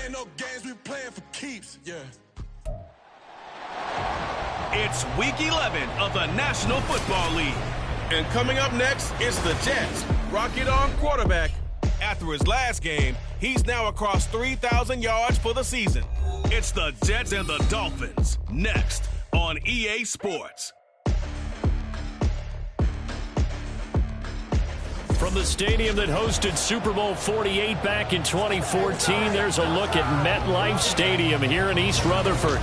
ain't no games we playing for keeps. Yeah. It's Week 11 of the National Football League. And coming up next is the Jets. Rocket on quarterback. After his last game, he's now across 3,000 yards for the season. It's the Jets and the Dolphins. Next on EA Sports. From the stadium that hosted Super Bowl 48 back in 2014, there's a look at MetLife Stadium here in East Rutherford.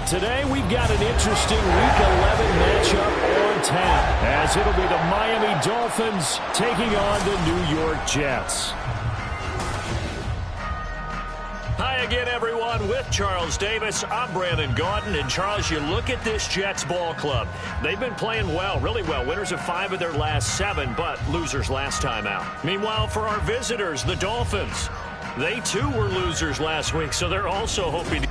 Today, we've got an interesting Week 11 matchup on tap, as it'll be the Miami Dolphins taking on the New York Jets. Hi again, everyone. With Charles Davis, I'm Brandon Gaudin. And, Charles, you look at this Jets ball club. They've been playing well, really well. Winners of 5 of their last 7, but losers last time out. Meanwhile, for our visitors, the Dolphins, they, too, were losers last week, so they're also hoping to...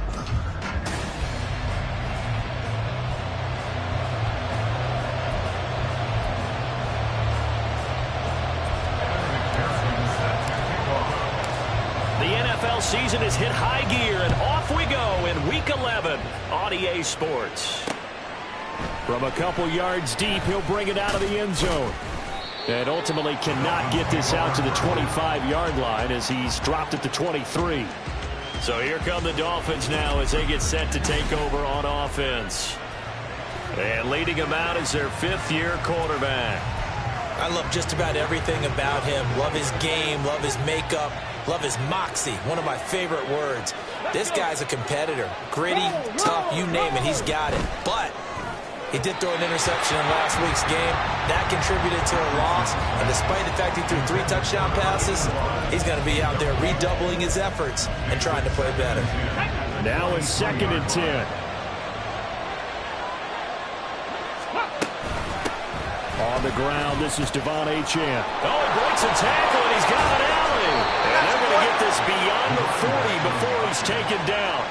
Season has hit high gear, and off we go in Week 11 on EA Sports. From a couple yards deep, he'll bring it out of the end zone. And ultimately cannot get this out to the 25-yard line as he's dropped at the 23. So here come the Dolphins now as they get set to take over on offense. And leading them out is their 5th-year quarterback. I love just about everything about him. Love his game, love his makeup, love his moxie, one of my favorite words. This guy's a competitor. Gritty, tough, you name it, he's got it. But he did throw an interception in last week's game. That contributed to a loss. And despite the fact he threw 3 touchdown passes, he's going to be out there redoubling his efforts and trying to play better. Now it's 2nd and 10. On the ground, this is Devon Achane. Oh, he breaks a tackle, and he's got an alley. And they're going to get this beyond the 40 before he's taken down.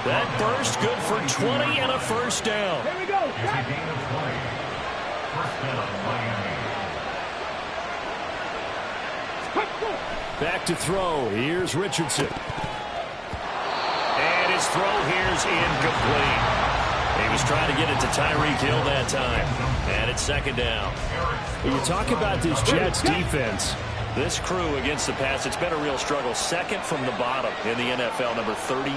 That burst good for 20 and a first down. Here we go. Back to throw. Here's Richardson. And his throw here's incomplete. He was trying to get it to Tyreek Hill that time. And it's 2nd down. When you talk about this Jets defense, this crew against the pass, it's been a real struggle. 2nd from the bottom in the NFL, number 31.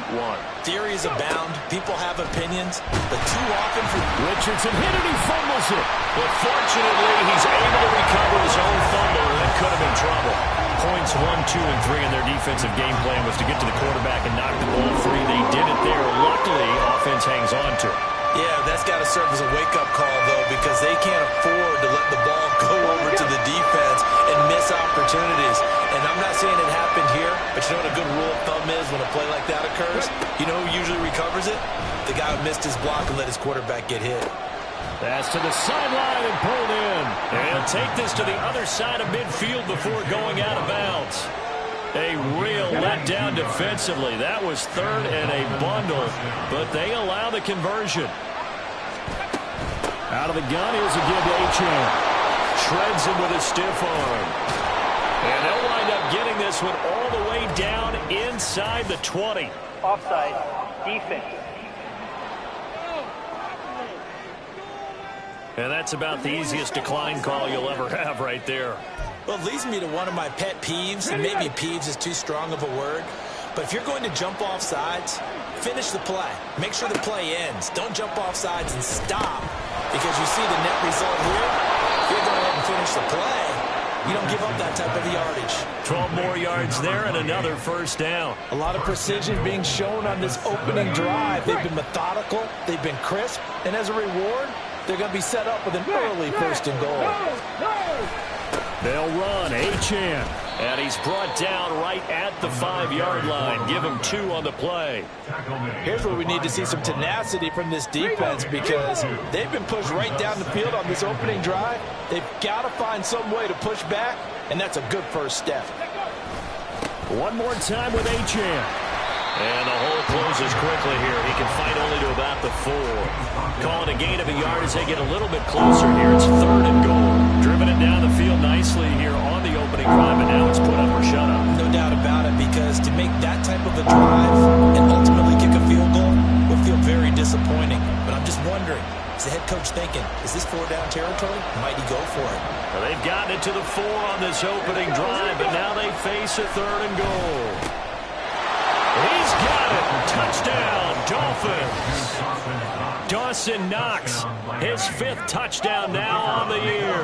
Theories abound. People have opinions. But too often for Richardson hit it, he fumbles it. But fortunately, he's able to recover his own fumble, and that could have been trouble. Points 1, 2, and 3 in their defensive game plan was to get to the quarterback and knock the ball free. They did it there. Luckily, offense hangs on to it. Yeah, that's got to serve as a wake-up call, though, because they can't afford to let the ball go over to the defense and miss opportunities. And I'm not saying it happened here, but you know what a good rule of thumb is when a play like that occurs? You know who usually recovers it? The guy who missed his block and let his quarterback get hit. Pass to the sideline and pulled in. And he'll take this to the other side of midfield before going out of bounds. A real letdown defensively. That was 3rd and a bundle, but they allow the conversion. Out of the gun, here's a give to Achane. Shreds him with a stiff arm. And they'll wind up getting this one all the way down inside the 20. Offside, defense. And that's about the easiest decline call you'll ever have right there. Well, it leads me to one of my pet peeves, and maybe peeves is too strong of a word, but if you're going to jump off sides, finish the play. Make sure the play ends. Don't jump off sides and stop, because you see the net result here. If you're going to finish the play, you don't give up that type of yardage. 12 more yards there and another first down. A lot of precision being shown on this opening drive. They've been methodical, they've been crisp, and as a reward, they're going to be set up with an early 1st and goal. They'll run, Achane. And he's brought down right at the 5-yard line. Give him 2 on the play. Here's where we need to see some tenacity from this defense, because they've been pushed right down the field on this opening drive. They've got to find some way to push back, and that's a good first step. One more time with Achane. And the hole closes quickly here. He can fight only to about the 4. Calling a gain of a yard as they get a little bit closer here. It's 3rd and goal. Driven it down the field nicely here on the opening drive, and now it's put up or shut up. No doubt about it, because to make that type of a drive and ultimately kick a field goal would feel very disappointing. But I'm just wondering, is the head coach thinking, is this 4-down territory? Might he go for it? Well, they've gotten it to the 4 on this opening drive, but now they face a 3rd and goal. He's got it. Touchdown, Dolphins. Dawson Knox, his 5th touchdown now on the year.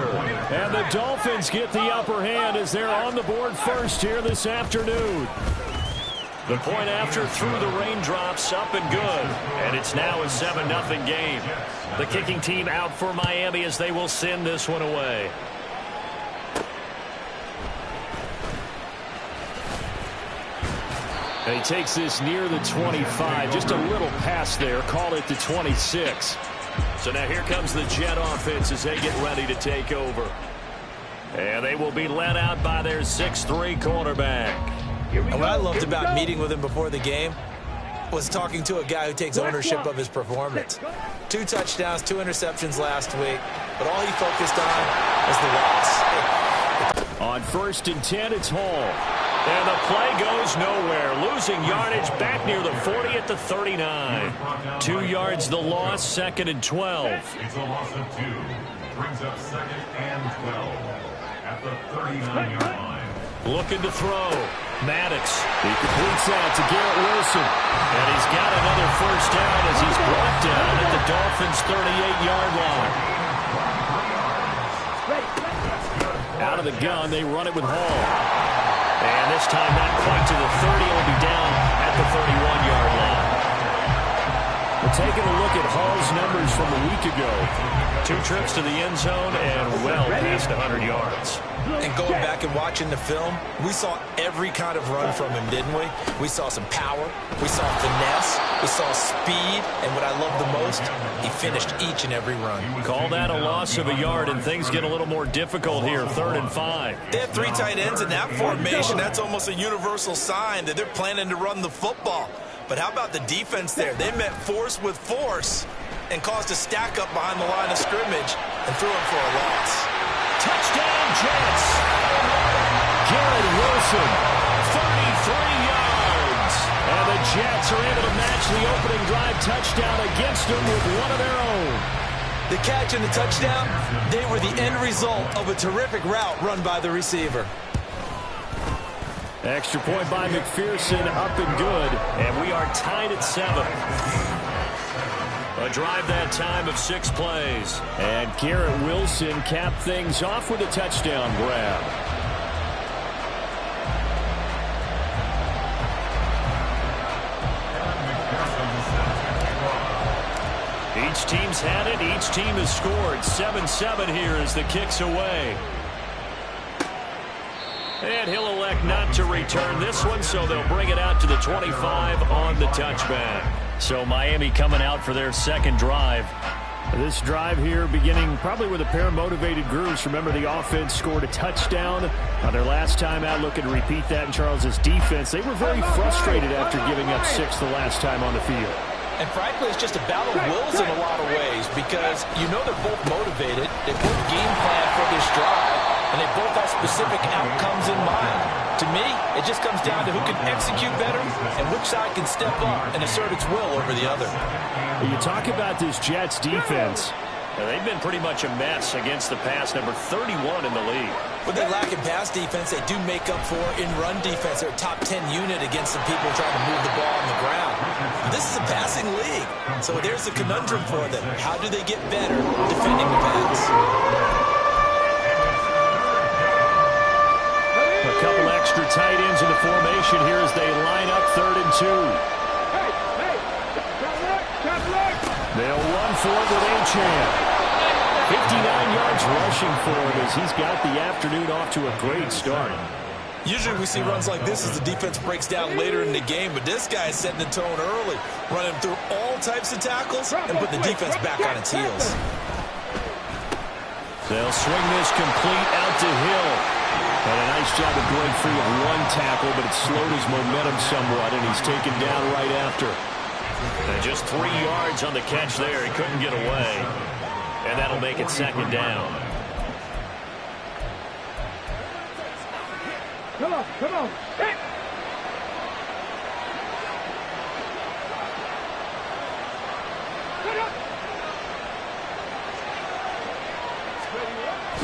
And the Dolphins get the upper hand as they're on the board first here this afternoon. The point after through the raindrops, up and good. And it's now a 7-0 game. The kicking team out for Miami as they will send this one away. And he takes this near the 25. Just a little pass there. Call it the 26. So now here comes the Jet offense as they get ready to take over. And they will be led out by their 6'3" quarterback. And what I loved about meeting with him before the game was talking to a guy who takes ownership of his performance. 2 touchdowns, 2 interceptions last week, but all he focused on was the loss. On 1st and 10, it's Hall. And the play goes nowhere. Losing yardage back near the 40 at the 39. 2 yards the loss, 2nd and 12. It's a loss of 2. Brings up 2nd and 12 at the 39-yard line. Looking to throw. Maddox. He completes that to Garrett Wilson. And he's got another 1st down as he's brought down at the Dolphins' 38-yard line. Out of the gun, they run it with Hall. And this time not quite to the 30. It'll be down at the 31-yard line. We're taking a look at Hall's numbers from a week ago. 2 trips to the end zone and well past 100 yards. And going back and watching the film, we saw every kind of run from him, didn't we? We saw some power, we saw finesse, we saw speed, and what I love the most, he finished each and every run. Call that a loss of a yard, and things get a little more difficult here, 3rd and 5. They have 3 tight ends in that formation. That's almost a universal sign that they're planning to run the football. But how about the defense there? They met force with force and caused a stack up behind the line of scrimmage and threw him for a loss. Touchdown, Jets. Garrett Wilson, 33 yards. And the Jets are able to match the opening drive touchdown against them with one of their own. The catch and the touchdown, they were the end result of a terrific route run by the receiver. Extra point by McPherson, up and good. And we are tied at 7. A drive that time of 6 plays. And Garrett Wilson capped things off with a touchdown grab. Each team's had it. Each team has scored. 7-7 here as the kick's away. And he'll elect not to return this one, so they'll bring it out to the 25 on the touchback. So Miami coming out for their 2nd drive. This drive here beginning probably with a pair of motivated grooves. Remember, the offense scored a touchdown on their last time out. Looking to repeat that in Charles's defense. They were very frustrated after giving up 6 the last time on the field. And frankly, it's just a battle of wills in a lot of ways because you know they're both motivated. They both game plan for this drive, and they both have specific outcomes in mind. To me, it just comes down to who can execute better and which side can step up and assert its will over the other. When you talk about this Jets defense, they've been pretty much a mess against the pass, number 31 in the league. What they lack in pass defense, they do make up for in run defense. They're a top 10 unit against the people trying to move the ball on the ground. This is a passing league, so there's a conundrum for them. How do they get better defending the pass? A couple extra tight ends in the formation here as they line up 3rd and 2. They'll run for it with Achane. 59 yards rushing for him as he's got the afternoon off to a great start. Usually we see runs like this as the defense breaks down later in the game, but this guy is setting the tone early, running through all types of tackles and putting the defense back on its heels. They'll swing this complete out to Hill. And a nice job of going free of 1 tackle, but it slowed his momentum somewhat, and he's taken down right after. And just 3 yards on the catch there. He couldn't get away. And that'll make it 2nd down. Come on.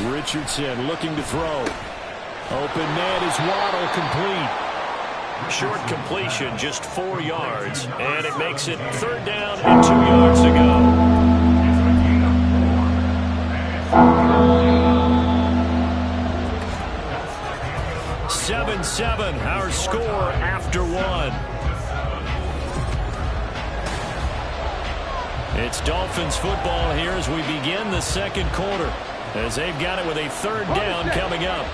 Richardson looking to throw. Open man is Waddle, complete. Short completion, just 4 yards, and it makes it 3rd down and 2 yards to go. 7-7, our score after 1. It's Dolphins football here as we begin the second quarter, as they've got it with a 3rd down coming up.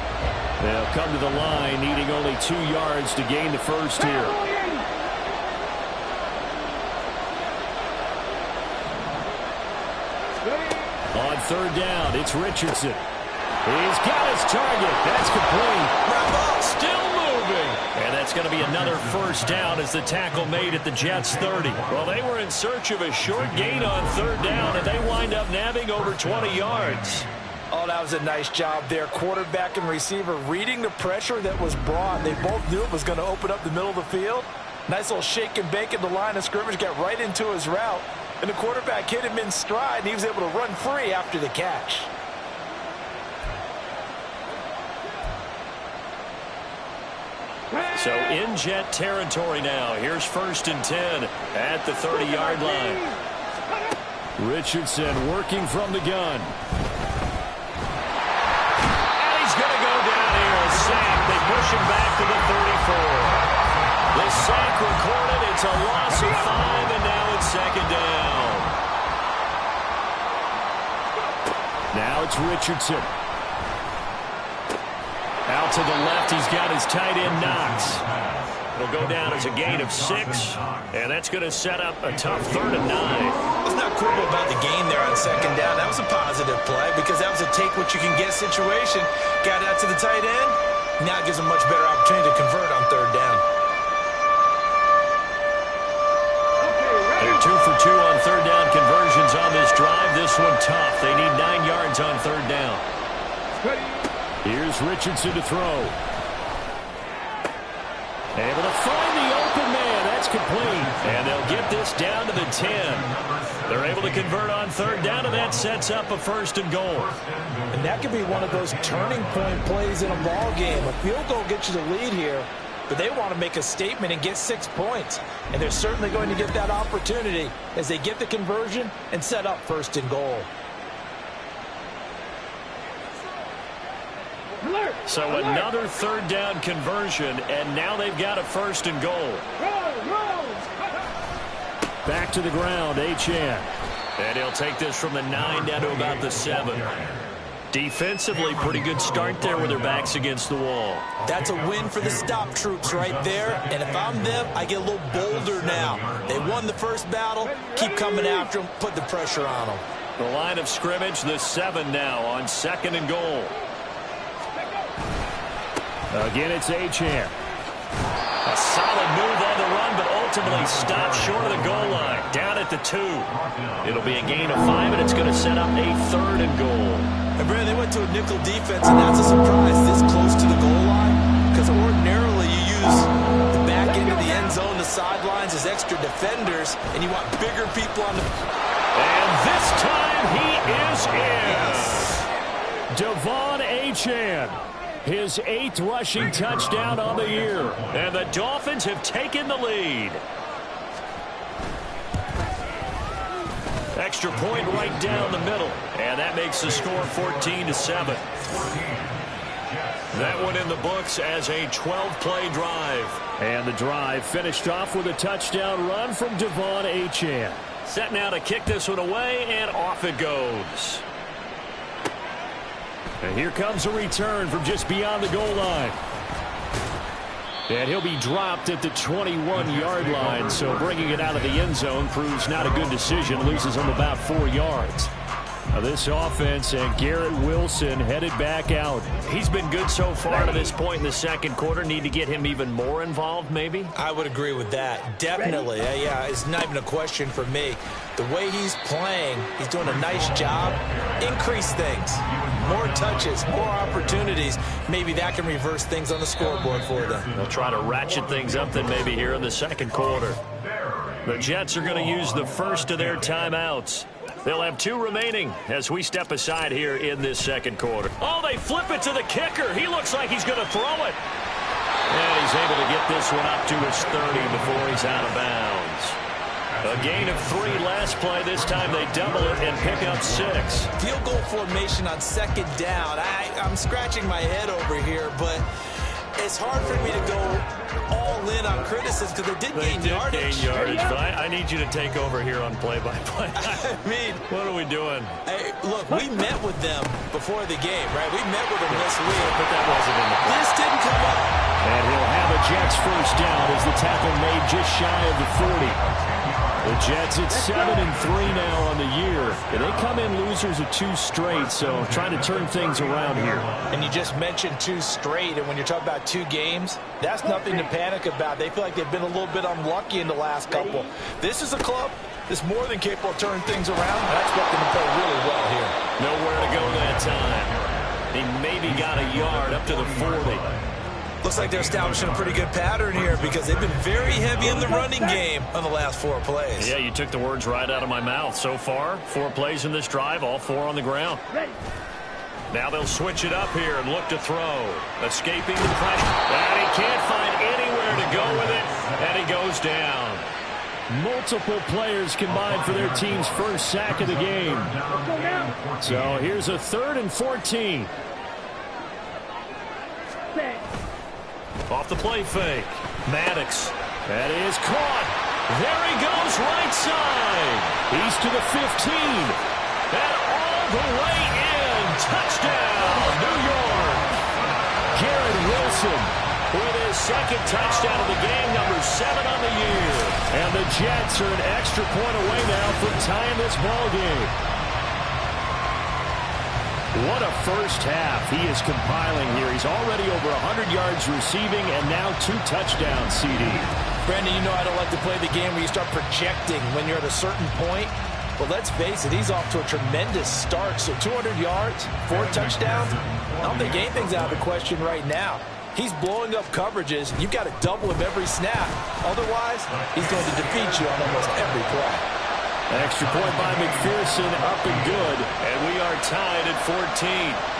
They'll come to the line needing only 2 yards to gain the first here. On 3rd down, it's Richardson. He's got his target. That's complete. Still moving. And that's going to be another first down as the tackle made at the Jets' 30. Well, they were in search of a short gain on 3rd down, and they wind up nabbing over 20 yards. Oh, that was a nice job there. Quarterback and receiver reading the pressure that was brought. They both knew it was going to open up the middle of the field. Nice little shake and bake at the line of scrimmage, got right into his route. And the quarterback hit him in stride, and he was able to run free after the catch. So in Jet territory now. Here's 1st and 10 at the 30-yard line. Richardson working from the gun. They push him back to the 34. The sack recorded. It's a loss of 5, and now it's 2nd down. Now it's Richardson. Out to the left, he's got his tight end Knox. It'll go down as a gain of 6, and that's going to set up a tough 3rd and 9. Let's not quibble about the gain there on 2nd down. That was a positive play because that was a take-what-you-can-get situation. Got it out to the tight end. Now it gives them much better opportunity to convert on 3rd down. They're 2 for 2 on 3rd down conversions on this drive. This one tough. They need 9 yards on 3rd down. Here's Richardson to throw. Able to find the open man. That's complete. And they'll get this down to the 10. They're able to convert on 3rd down, and that sets up a 1st and goal. And that could be one of those turning point plays in a ball game. A field goal gets you the lead here, but they want to make a statement and get 6 points. And they're certainly going to get that opportunity as they get the conversion and set up 1st and goal. So another 3rd down conversion, and now they've got a 1st and goal. Back to the ground, Achane. And he'll take this from the 9 down to about the 7. Defensively, pretty good start there with their backs against the wall. That's a win for the stop troops right there. And if I'm them, I get a little bolder now. They won the first battle. Keep coming after them. Put the pressure on them. The line of scrimmage, the 7 now on 2nd and goal. Again, it's Achane. A solid move on the run, but ultimately stopped short of the goal line. Down at the 2. It'll be a gain of 5, and it's going to set up a 3rd and goal. And Brad, they went to a nickel defense, and that's a surprise this close to the goal line, because ordinarily you use the back end of the end zone, the sidelines as extra defenders, and you want bigger people on the... And this time he is in. Devon Achane. His 8th rushing touchdown on the year. And the Dolphins have taken the lead. Extra point right down the middle. And that makes the score 14-7. That one in the books as a 12-play drive. And the drive finished off with a touchdown run from Devon Achane. Set now to kick this one away, and off it goes. And here comes a return from just beyond the goal line. And he'll be dropped at the 21-yard line, so bringing it out of the end zone proves not a good decision. Loses him about 4 yards. Now this offense and Garrett Wilson headed back out. He's been good so far to this point in the second quarter. Need to get him even more involved, maybe? I would agree with that. Definitely. Yeah, it's not even a question for me. The way he's playing, he's doing a nice job. Increase things. More touches, more opportunities. Maybe that can reverse things on the scoreboard for them. They'll try to ratchet things up then maybe here in the second quarter. The Jets are going to use the first of their timeouts. They'll have 2 remaining as we step aside here in this second quarter. Oh, they flip it to the kicker. He looks like he's going to throw it. And he's able to get this one up to his 30 before he's out of bounds. A gain of 3 last play. This time they double it and pick up 6. Field goal formation on second down. I'm scratching my head over here, but it's hard for me to go all in on criticism because they did gain yardage. But I need you to take over here on play-by-play. I mean, what are we doing? Hey, look, we met with them before the game, right? We met with them this week. But that wasn't in the play. This didn't come up. And he'll have a Jets first down as the tackle made just shy of the 40. The Jets at 7-3 now on the year. And they come in losers of 2 straight, so trying to turn things around here. And you just mentioned 2 straight, and when you're talking about 2 games, that's nothing to panic about. They feel like they've been a little bit unlucky in the last couple. This is a club that's more than capable of turning things around. I expect them to play really well here. Nowhere to go that time. He maybe got a yard up to the 40. Looks like they're establishing a pretty good pattern here because they've been very heavy in the running game on the last 4 plays. Yeah, you took the words right out of my mouth. So far, 4 plays in this drive, all 4 on the ground. Now they'll switch it up here and look to throw. Escaping the pressure. And he can't find anywhere to go with it, and he goes down. Multiple players combined for their team's first sack of the game. So here's a 3rd and 14. Off the play fake. Maddox. That is caught. There he goes, right side. He's to the 15. And all the way in. Touchdown, New York. Garrett Wilson with his 2nd touchdown of the game, number 7 on the year. And the Jets are an extra point away now from tying this ball game. What a first half he is compiling here. He's already over 100 yards receiving and now 2 touchdowns, CD. Brandon, you know I don't like to play the game where you start projecting when you're at a certain point. But let's face it, he's off to a tremendous start. So 200 yards, 4 touchdowns. I don't think anything's out of the question right now. He's blowing up coverages. You've got to double him every snap. Otherwise, he's going to defeat you on almost every play. An extra point by McPherson, up and good, and we are tied at 14.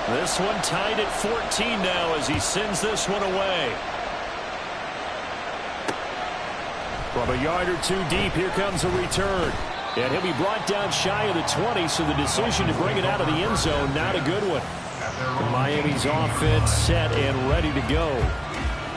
This one tied at 14 now as he sends this one away. From a yard or 2 deep, here comes a return. And he'll be brought down shy of the 20, so the decision to bring it out of the end zone, not a good one. Miami's offense set and ready to go.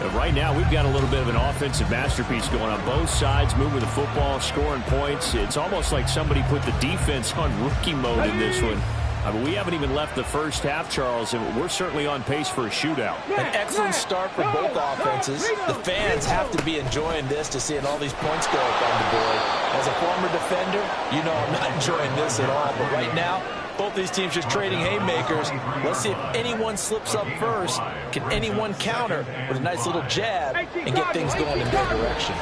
And right now, we've got a little bit of an offensive masterpiece going on both sides, moving the football, scoring points. It's almost like somebody put the defense on rookie mode in this one. I mean, we haven't even left the first half, Charles, and we're certainly on pace for a shootout. An excellent start for both offenses. The fans have to be enjoying this to seeing all these points go up on the board. As a former defender, you know I'm not enjoying this at all. But right now, both these teams just trading haymakers. Let's see if anyone slips up first. Can anyone counter with a nice little jab and get things going in their direction?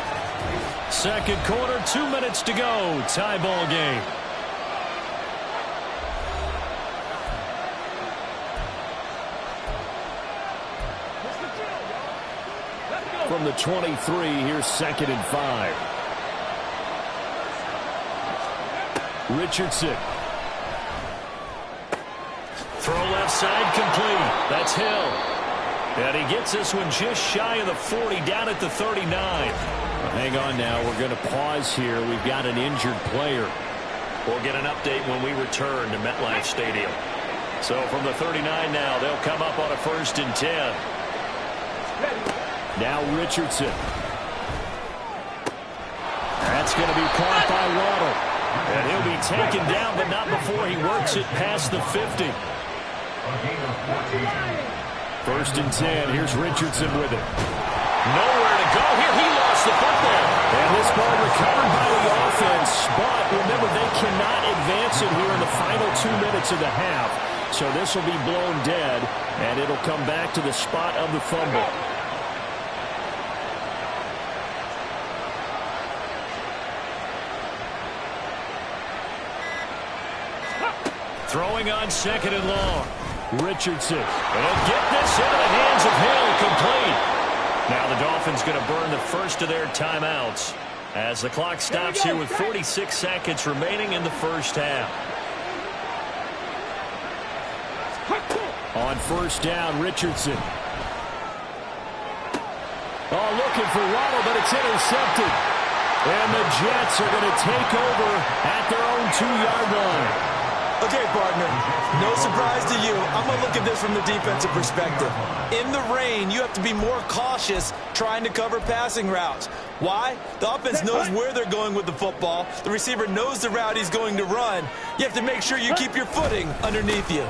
Second quarter, 2 minutes to go. Tie ball game. From the 23, here's 2nd and 5. Richardson. Throw left side complete. That's Hill. And he gets this one just shy of the 40, down at the 39. Hang on now. We're going to pause here. We've got an injured player. We'll get an update when we return to MetLife Stadium. So from the 39 now, they'll come up on a 1st and 10. Now Richardson. That's going to be caught by Waddle. And he'll be taken down, but not before he works it past the 50. 1st and 10. Here's Richardson with it. Nowhere to go here. He lost the football. And this ball recovered by the offense. But remember, they cannot advance it here in the final 2 minutes of the half. So this will be blown dead, and it'll come back to the spot of the fumble. Throwing on second and long. Richardson. And he'll get this into the hands of Hill, complete. Now the Dolphins going to burn the first of their timeouts as the clock stops here with 46 seconds remaining in the first half. On first down, Richardson. Oh, looking for Waddle, but it's intercepted. And the Jets are going to take over at their own 2-yard line. Okay, partner, no surprise to you. I'm going to look at this from the defensive perspective. In the rain, you have to be more cautious trying to cover passing routes. Why? The offense knows where they're going with the football. The receiver knows the route he's going to run. You have to make sure you keep your footing underneath you.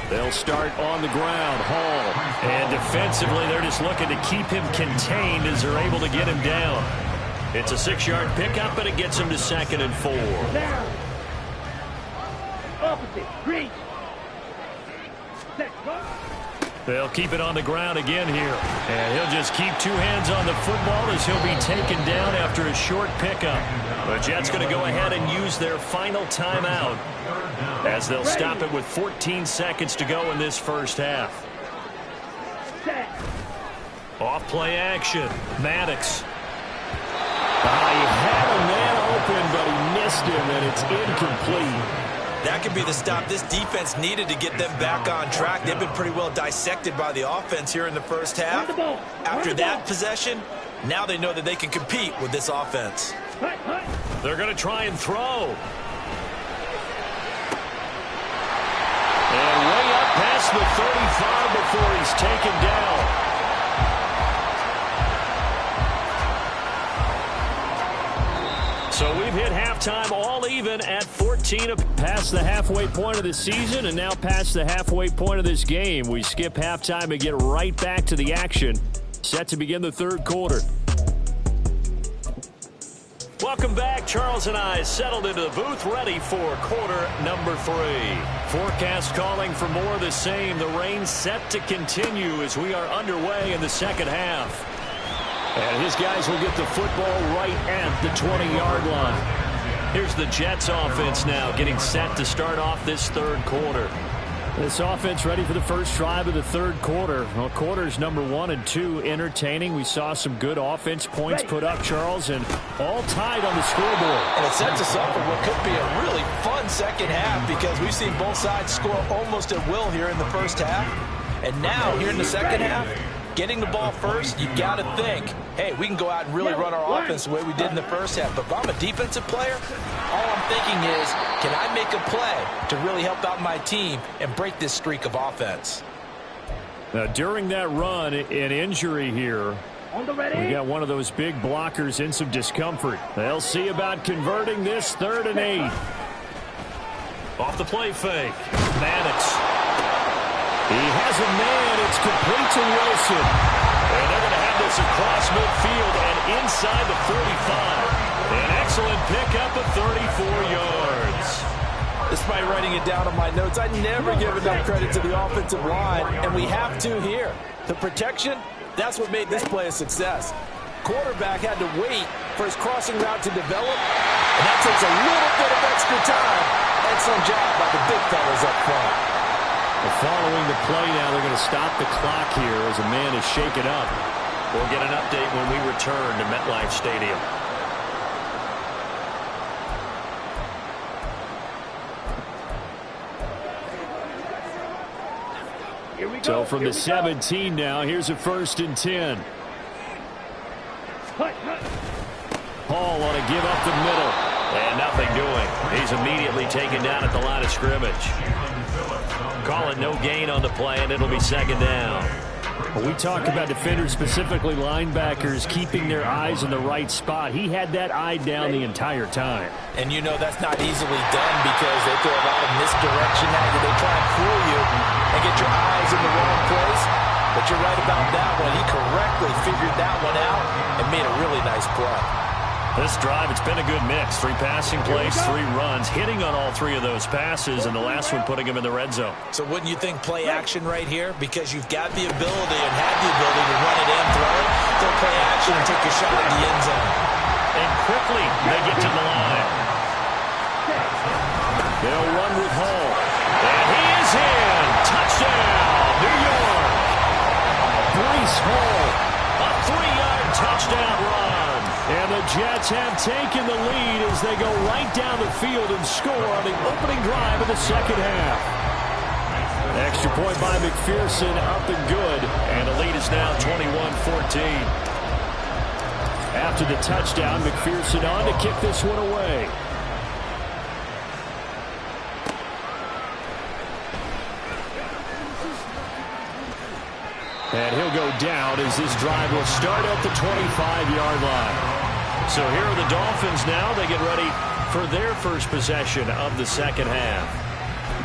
They'll start on the ground, Hall. And defensively, they're just looking to keep him contained as they're able to get him down. It's a 6-yard pickup, and it gets him to 2nd and 4. Opposite, green. They'll keep it on the ground again here. And he'll just keep 2 hands on the football as he'll be taken down after a short pickup. The Jets going to go ahead and use their final timeout as they'll stop it with 14 seconds to go in this first half. Off play action. Maddox. He had a man open, but he missed him, and it's incomplete. That could be the stop this defense needed to get them back on track. They've been pretty well dissected by the offense here in the first half. After that possession, now they know that they can compete with this offense. They're going to try and throw. And way up past the 35 before he's taken down. So we've hit halftime all even at 14, past the halfway point of the season and now past the halfway point of this game. We skip halftime and get right back to the action. Set to begin the third quarter. Welcome back. Charles and I settled into the booth ready for quarter number 3. Forecast calling for more of the same. The rain set to continue as we are underway in the second half. And his guys will get the football right at the 20-yard line. Here's the Jets offense now getting set to start off this third quarter. This offense ready for the first drive of the third quarter. Well, quarters number 1 and 2 entertaining. We saw some good offense points put up, Charles, and all tied on the scoreboard. And it sets us up for what could be a really fun second half because we've seen both sides score almost at will here in the first half. And now, here in the second half, getting the ball first, you got to think, hey, we can go out and really run our offense the way we did in the first half. But if I'm a defensive player, all I'm thinking is, can I make a play to really help out my team and break this streak of offense? Now, during that run, an injury here. We got one of those big blockers in some discomfort. They'll see about converting this 3rd and 8. Off the play fake. Maddox. He has a man. It's complete to Wilson. And they're going to have this across midfield and inside the 45. An excellent pickup of 34 yards. Despite writing it down on my notes, I never give enough credit to the offensive line, and we have to here. The protection, that's what made this play a success. Quarterback had to wait for his crossing route to develop, and that takes a little bit of extra time. Excellent job by the big fellas up front. Following the play now, they're going to stop the clock here as a man is shaken up. We'll get an update when we return to MetLife Stadium. So from the 17 now, here's a 1st and 10. Hall on a give up the middle. And nothing doing. He's immediately taken down at the line of scrimmage. Call it no gain on the play, and it'll be 2nd down. Well, we talk about defenders, specifically linebackers, keeping their eyes in the right spot. He had that eye down the entire time. And you know that's not easily done because they throw a lot of misdirection at you. They try and fool you and get your eyes in the wrong place. But you're right about that one. He correctly figured that one out and made a really nice play. This drive, it's been a good mix. 3 passing plays, 3 runs, hitting on all 3 of those passes, and the last one putting him in the red zone. So wouldn't you think play action right here? Because you've got the ability and have the ability to run it and throw it. Throw play action and take a shot at the end zone. And quickly, they get to the line. They'll run with Hall. And touchdown run. And the Jets have taken the lead as they go right down the field and score on the opening drive of the second half. Extra point by McPherson, up and good. And the lead is now 21-14. After the touchdown, McPherson on to kick this one away. And he'll go down as this drive will start at the 25-yard line. So here are the Dolphins now. They get ready for their first possession of the second half.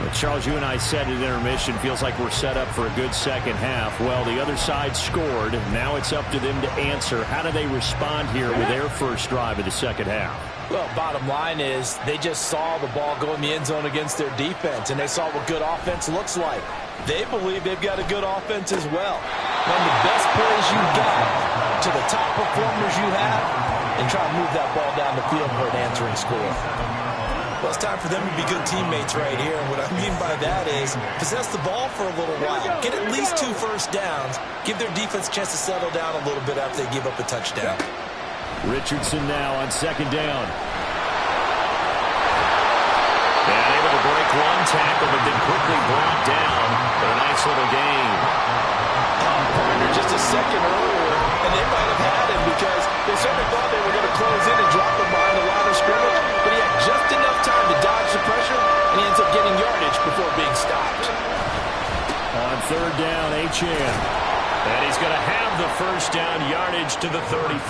Well, Charles, you and I said at intermission, feels like we're set up for a good second half. Well, the other side scored. Now it's up to them to answer. How do they respond here with their first drive of the second half? Well, bottom line is they just saw the ball go in the end zone against their defense, and they saw what good offense looks like. They believe they've got a good offense as well. Run the best plays you've got to the top performers you have, and try to move that ball down the field for an answering score. Well, it's time for them to be good teammates right here. And what I mean by that is possess the ball for a little while. Get at least 2 first downs. Give their defense a chance to settle down a little bit after they give up a touchdown. Richardson now on second down. And able to break one tackle, but then quickly brought down for a nice little gain. Just a second earlier, and they might have had him because they certainly thought they were going to close in and drop him behind the line of scrimmage, but he had just enough time to dodge the pressure, and he ends up getting yardage before being stopped. On third down, Achane. And he's going to have the first down, yardage to the 35.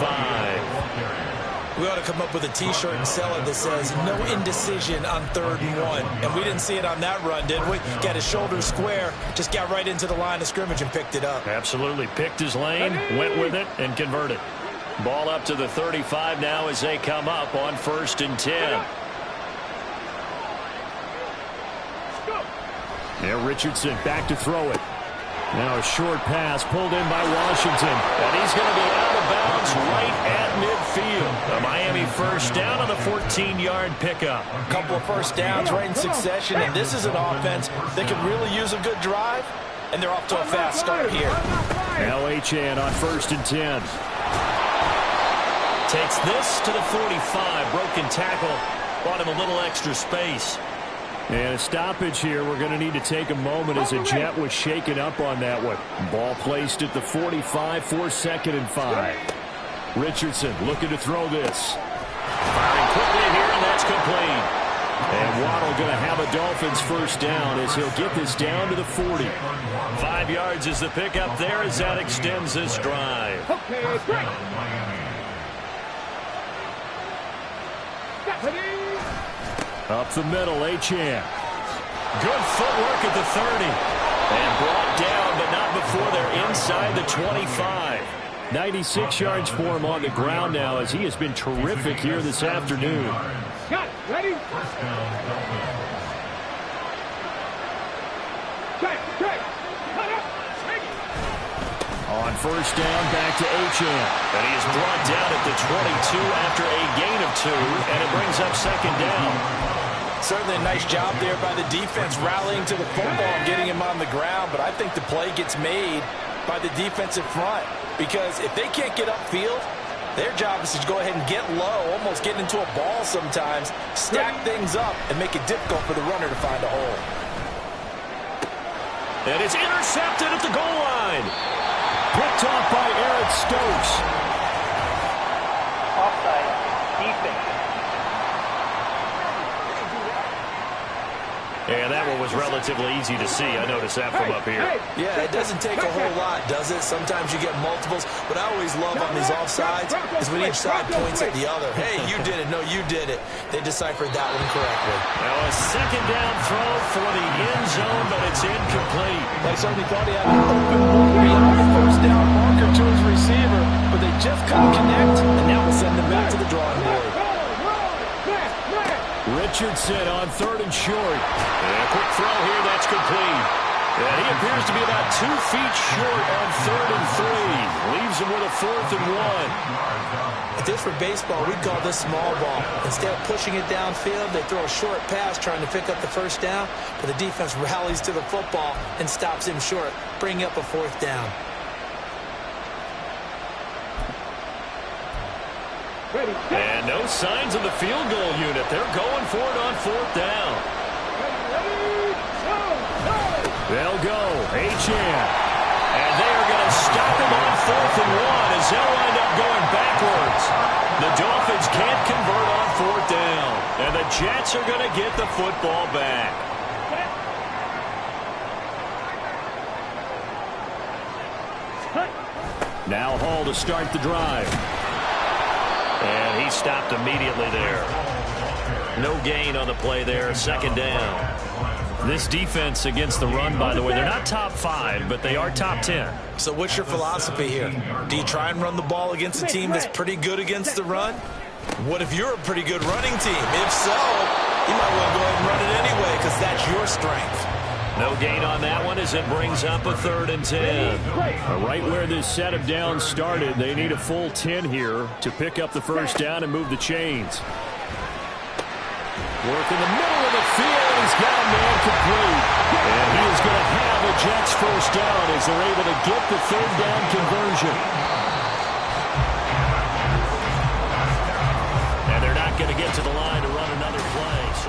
We ought to come up with a T-shirt and sell it that says, no indecision on 3rd and 1. And we didn't see it on that run, did we? Got his shoulders square, just got right into the line of scrimmage and picked it up. Absolutely. Picked his lane, went with it, and converted. Ball up to the 35 now as they come up on 1st and 10. There, Richardson back to throw it. Now a short pass pulled in by Washington. And he's going to be out of bounds right at midfield. A Miami first down on the 14-yard pickup. A couple of first downs right in succession, and this is an offense that could really use a good drive, and they're off to a fast start here. Now Achane on 1st and 10. Takes this to the 45. Broken tackle. Bought him a little extra space. And a stoppage here. We're going to need to take a moment as a Jet was shaken up on that one. Ball placed at the 45 for 2nd and 5. Richardson looking to throw this. Firing quickly here, and that's complete. And Waddle going to have a Dolphins first down as he'll get this down to the 40. 5 yards is the pickup there as that extends this drive. Okay, great. Up the middle, Achane. Good footwork at the 30. And brought down, but not before they're inside the 25. 96 yards for him on the ground now as he has been terrific here this afternoon. Got it. Ready? Check. On first down, back to Achane. And he is brought down at the 22 after a gain of 2, and it brings up 2nd down. Certainly a nice job there by the defense rallying to the football and getting him on the ground, but I think the play gets made by the defensive front because if they can't get upfield, their job is to go ahead and get low, almost get into a ball sometimes, stack things up, and make it difficult for the runner to find a hole. And it's intercepted at the goal line. Picked off by Eric Stokes. Offside. Defense. And that one was relatively easy to see. I noticed that from up here. Yeah, it doesn't take a whole lot, does it? Sometimes you get multiples. What I always love on these offsides is when each side points at the other. Hey, you did it. No, you did it. They deciphered that one correctly. Now a 2nd down throw for the end zone, but it's incomplete. They certainly thought he had an open look beyond the first down marker to his receiver, but they just couldn't connect, and now we'll send them back to the drawing board. Richardson on 3rd and short. And a quick throw here, that's complete. And he appears to be about 2 feet short on 3rd and 3. Leaves him with a 4th and 1. If this were baseball, we'd call this small ball. Instead of pushing it downfield, they throw a short pass trying to pick up the first down, but the defense rallies to the football and stops him short, bringing up a 4th down. And no signs of the field goal unit. They're going for it on 4th down. They'll go. Achane. And they are going to stop him on 4th and 1 as they'll wind up going backwards. The Dolphins can't convert on 4th down. And the Jets are going to get the football back. Now Hall to start the drive. And he stopped immediately there. No gain on the play there. 2nd down. This defense against the run, by the way, they're not top 5, but they are top 10. So what's your philosophy here? Do you try and run the ball against a team that's pretty good against the run? What if you're a pretty good running team? If so, you might want to go ahead and run it anyway because that's your strength. No gain on that one as it brings up a 3rd and 10. Right where this set of downs started, they need a full 10 here to pick up the 1st down and move the chains. Work in the middle of the field. He's got a man complete. And he is going to have a Jets 1st down as they're able to get the 3rd down conversion. And they're not going to get to the line to run another play. So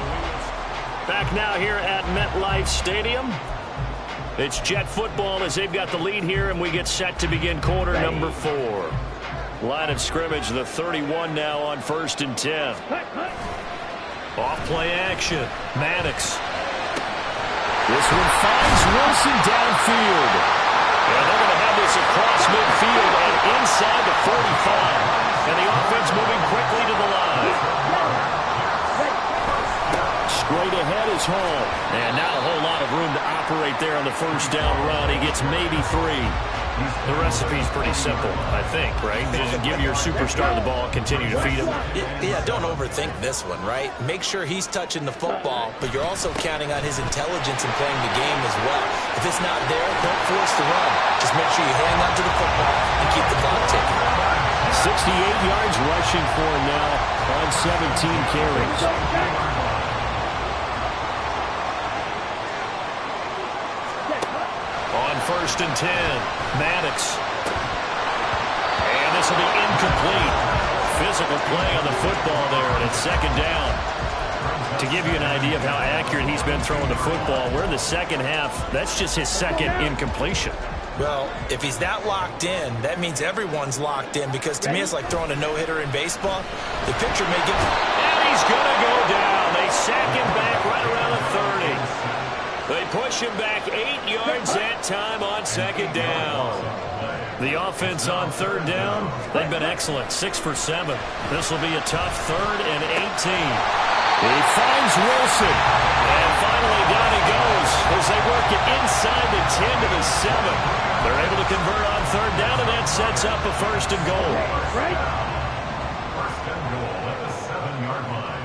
back now here at MetLife Stadium. It's Jet football as they've got the lead here, and we get set to begin quarter number 4. Line of scrimmage, the 31 now on 1st and 10. Off play action. Maddox. This one finds Wilson downfield. And they're going to have this across midfield and inside the 45. And the offense moving quickly to the line. Straight ahead is Hall. And not a whole lot of room to operate there on the 1st down run. He gets maybe 3. The recipe's pretty simple, I think, right? Just give your superstar the ball, continue to feed him. Yeah, don't overthink this one, right? Make sure he's touching the football, but you're also counting on his intelligence in playing the game as well. If it's not there, don't force the run. Just make sure you hang on to the football and keep the clock ticking. 68 yards rushing for him now on 17 carries. On 1st and 10, Maddox. And this will be incomplete. Physical play on the football there, and it's 2nd down. To give you an idea of how accurate he's been throwing the football, we're in the 2nd half. That's just his 2nd incompletion. Well, if he's that locked in, that means everyone's locked in, because to me it's like throwing a no-hitter in baseball. The pitcher may get... And he's going to go down. They sack him back right around the 30. They push him back 8 yards that time on 2nd down. The offense on 3rd down, they've been excellent, 6 for 7. This will be a tough 3rd and 18. He finds Wilson. And finally down he goes as they work it inside the 10 to the 7. They're able to convert on 3rd down, and that sets up a 1st and goal. 1st and goal at the 7-yard line.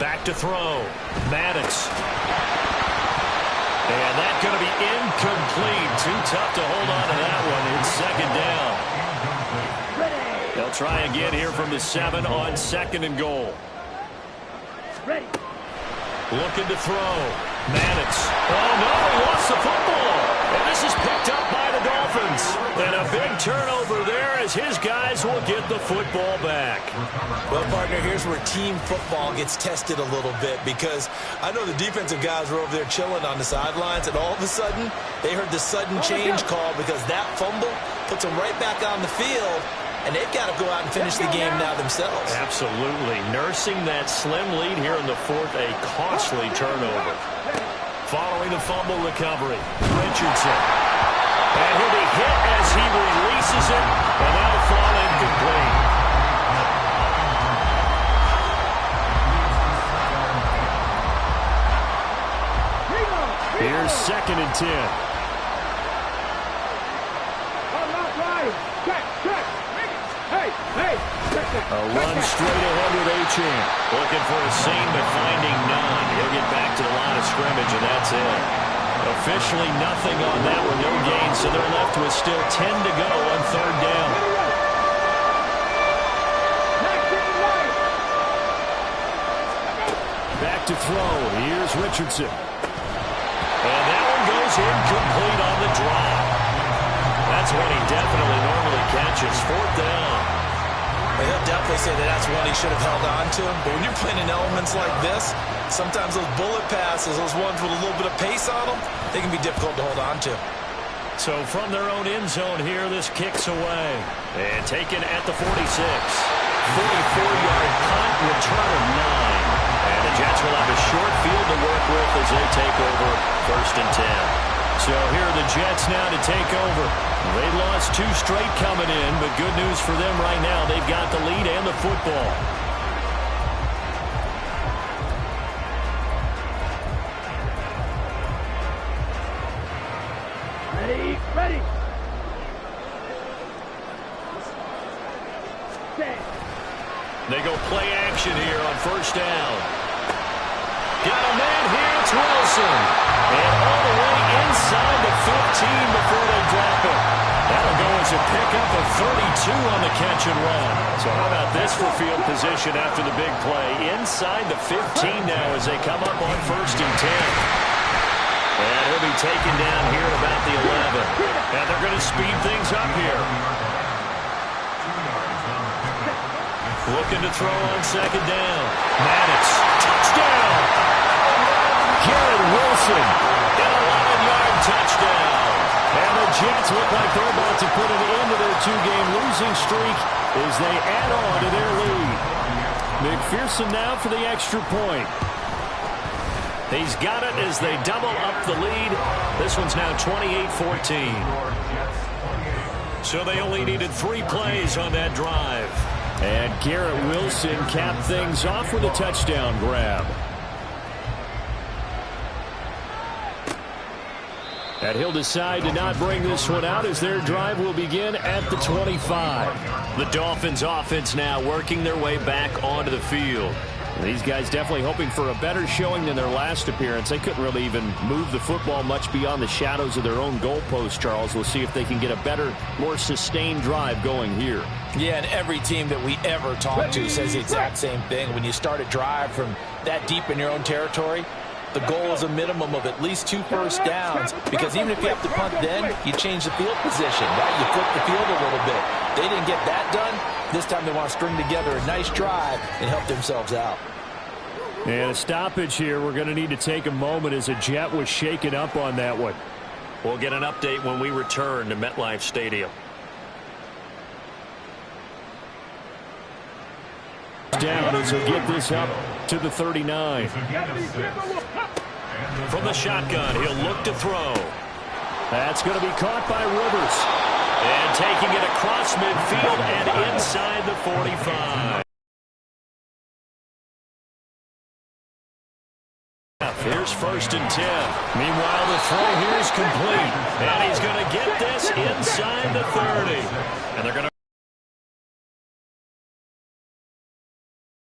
Back to throw. Maddox. And that's going to be incomplete. Too tough to hold on to that one. It's 2nd down. They'll try again here from the 7 on 2nd and goal. Looking to throw. Maddox. Oh, no, he lost the football. And this is picked up by the Dolphins. And a big turnover there as his guys will get the football back. Well, partner, here's where team football gets tested a little bit, because I know the defensive guys were over there chilling on the sidelines, and all of a sudden they heard the sudden change call, because that fumble puts them right back on the field, and they've got to go out and finish the game now themselves. Absolutely. Nursing that slim lead here in the 4th, a costly turnover. Following the fumble recovery, Richardson. And he'll be hit as he releases it, and that'll fall incomplete. Here's 2nd and 10. A run straight ahead with Achane. Looking for a seam, but finding none. He'll get back to the line of scrimmage, and that's it. Officially nothing on that one, no gain, so they're left with still 10 to go on 3rd down. Back to throw. Here's Richardson. And that one goes incomplete on the drop. That's one he definitely normally catches. 4th down. Well, he'll definitely say that that's one he should have held on to. But when you're playing in elements like this, sometimes those bullet passes, those ones with a little bit of pace on them, they can be difficult to hold on to. So from their own end zone here, this kicks away. And taken at the 46. 44-yard punt, return of 9. And the Jets will have a short field to work with as they take over 1st and 10. So here are the Jets now to take over. They lost 2 straight coming in, but good news for them right now. They've got the lead and the football. Ready, ready. Stand. They go play action here on 1st down. Got a man here, it's Wilson. And all the way inside the 15 before they drop it. That'll go as a pickup of 32 on the catch and run. So how about this for field position after the big play? Inside the 15 now as they come up on 1st and 10. And he'll be taken down here at about the 11. And they're going to speed things up here. Looking to throw on 2nd down. Maddox, touchdown! Garrett Wilson, an 11-yard touchdown. And the Jets look like they're about to put an end to their 2-game losing streak as they add on to their lead. McPherson now for the extra point. He's got it as they double up the lead. This one's now 28-14. So they only needed 3 plays on that drive. And Garrett Wilson capped things off with a touchdown grab. And he'll decide to not bring this one out as their drive will begin at the 25. The Dolphins offense now working their way back onto the field. These guys definitely hoping for a better showing than their last appearance. They couldn't really even move the football much beyond the shadows of their own goalpost, Charles. We'll see if they can get a better, more sustained drive going here. Yeah, and every team that we ever talk to says the exact same thing. When you start a drive from that deep in your own territory, the goal is a minimum of at least 2 first downs, because even if you have to punt then, you change the field position, right? You flip the field a little bit. They didn't get that done. This time they want to string together a nice drive and help themselves out. And a stoppage here. We're going to need to take a moment as a Jet was shaken up on that one. We'll get an update when we return to MetLife Stadium. Down as he'll get this up to the 39. From the shotgun, he'll look to throw. That's going to be caught by Rivers. And taking it across midfield and inside the 45. Here's 1st and 10. Meanwhile, the throw here is complete. And he's going to get this inside the 30. And they're going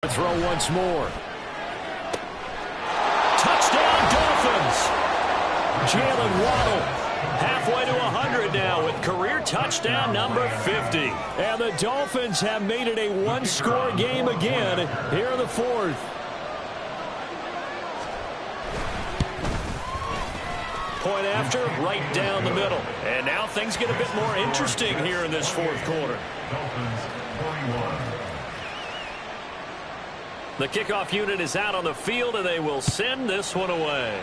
to throw once more. Touchdown, Dolphins! Jalen Waddle halfway to 100 now with career touchdown number 50. And the Dolphins have made it a 1-score game again here in the 4th. Point after, right down the middle. And now things get a bit more interesting here in this 4th quarter. Dolphins 41. The kickoff unit is out on the field, and they will send this one away.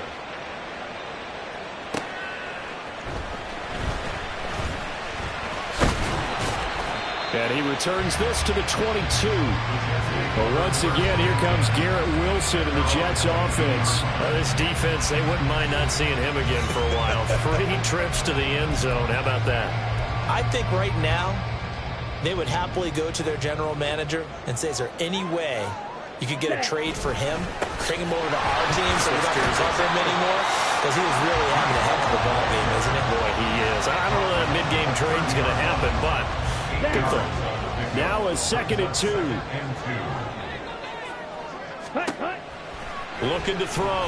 And he returns this to the 22. Well, once again, here comes Garrett Wilson and the Jets offense. This defense, they wouldn't mind not seeing him again for a while. 3 trips to the end zone. How about that? I think right now they would happily go to their general manager and say, is there any way you could get a trade for him, bring him over to our team so we don't have to cover him anymore? Because he was really having a heck of a ball game, isn't it? Boy, he is. I don't know that mid-game trade's going to happen, but good thing. Now a 2nd and 2. Looking to throw.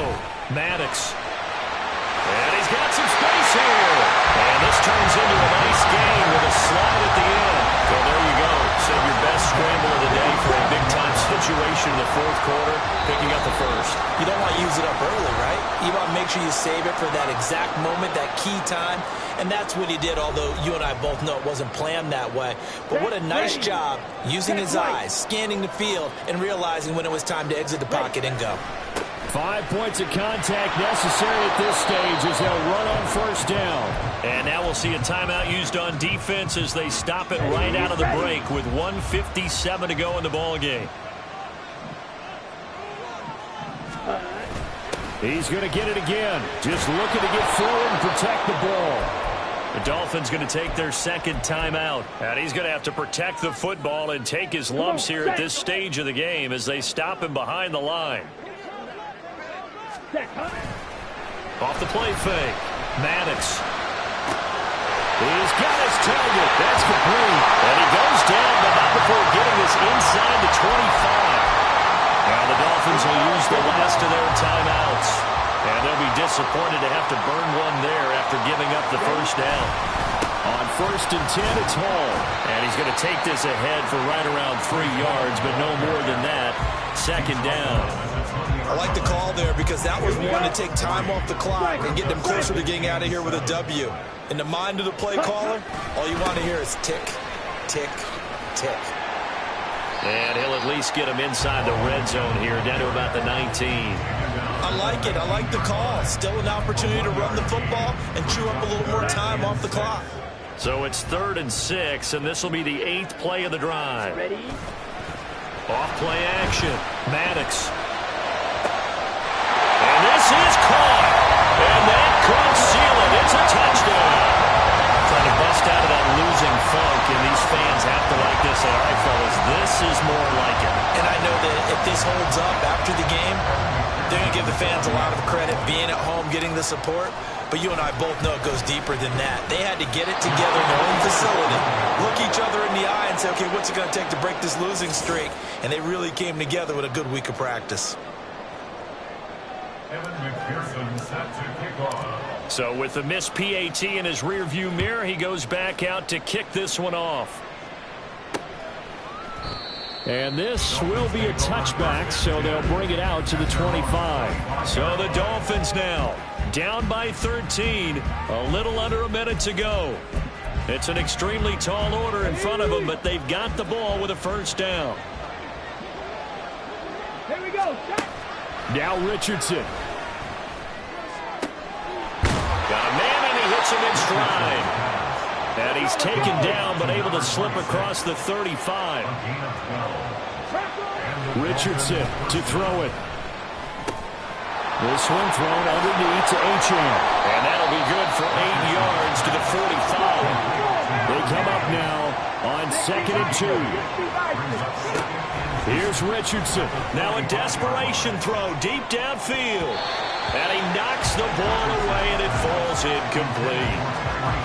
Maddox. And he's got some space here. And this turns into a nice game with a slide at the end. So there you go. Save your best scramble of the day for a big-time situation in the fourth quarter, picking up the first. You don't want to use it up early, right? You want to make sure you save it for that exact moment, that key time. And that's what he did, although you and I both know it wasn't planned that way. But what a nice job using his eyes, scanning the field, and realizing when it was time to exit the pocket and go. 5 points of contact necessary at this stage as they'll run on first down. And now we'll see a timeout used on defense as they stop it right out of the break with 1:57 to go in the ball game. He's going to get it again. Just looking to get forward and protect the ball. The Dolphins going to take their second timeout. And he's going to have to protect the football and take his lumps here at this stage of the game as they stop him behind the line. Off the play fake. Maddox. He's got his target. That's complete. And he goes down, but not before getting this inside the 25. Now the Dolphins will use the last of their timeouts. And they'll be disappointed to have to burn one there after giving up the first down. On 1st and 10, it's Hall. And he's going to take this ahead for right around 3 yards, but no more than that. Second down. I like the call there because that was one to take time off the clock and get them closer to getting out of here with a W. In the mind of the play caller, all you want to hear is tick, tick, tick. And he'll at least get him inside the red zone here, down to about the 19. I like it. I like the call. Still an opportunity to run the football and chew up a little more time off the clock. So it's 3rd and 6, and this will be the 8th play of the drive. Ready? Off play action. Maddox. And this is caught. And that could seal it. It's a touchdown. Trying to bust out of that losing funk, and these fans have to like this. All right, fellas, this is more like it. And I know that if this holds up after the game, they're going to give the fans a lot of credit being at home, getting the support. But you and I both know it goes deeper than that. They had to get it together in their own facility, look each other in the eye and say, okay, what's it going to take to break this losing streak? And they really came together with a good week of practice. Evan McPherson set to kick off. So with the missed PAT in his rearview mirror, he goes back out to kick this one off. And this will be a touchback, so they'll bring it out to the 25. So the Dolphins now down by 13, a little under a minute to go. It's an extremely tall order in front of them, but they've got the ball with a first down. Here we go. Now Richardson. Got a man, and he hits him in stride. And he's taken down, but able to slip across the 35. Richardson to throw it. This one thrown underneath to Achane. And that'll be good for 8 yards to the 45. They come up now on 2nd and 2. Here's Richardson. Now a desperation throw deep downfield. And he knocks the ball away, and it falls incomplete.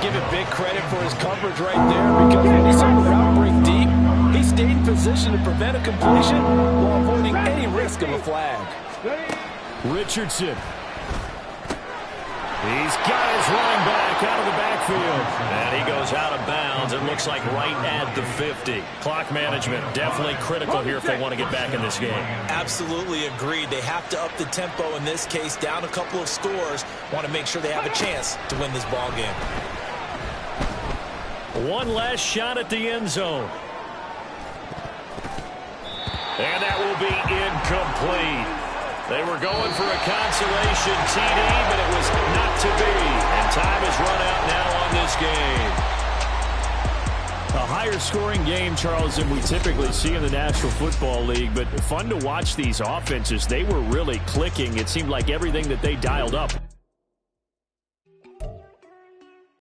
Give it big credit for his coverage right there, because when he saw the route break deep, he stayed in position to prevent a completion while avoiding any risk of a flag. Richardson. He's got his running back out of the backfield. And he goes out of bounds. It looks like right at the 50. Clock management definitely critical here if they want to get back in this game. Absolutely agreed. They have to up the tempo in this case, down a couple of scores. Want to make sure they have a chance to win this ball game. One last shot at the end zone. And that will be incomplete. They were going for a consolation TD, but it was not to be. And time is run out now on this game. A higher scoring game, Charles, than we typically see in the National Football League, but fun to watch these offenses. They were really clicking. It seemed like everything that they dialed up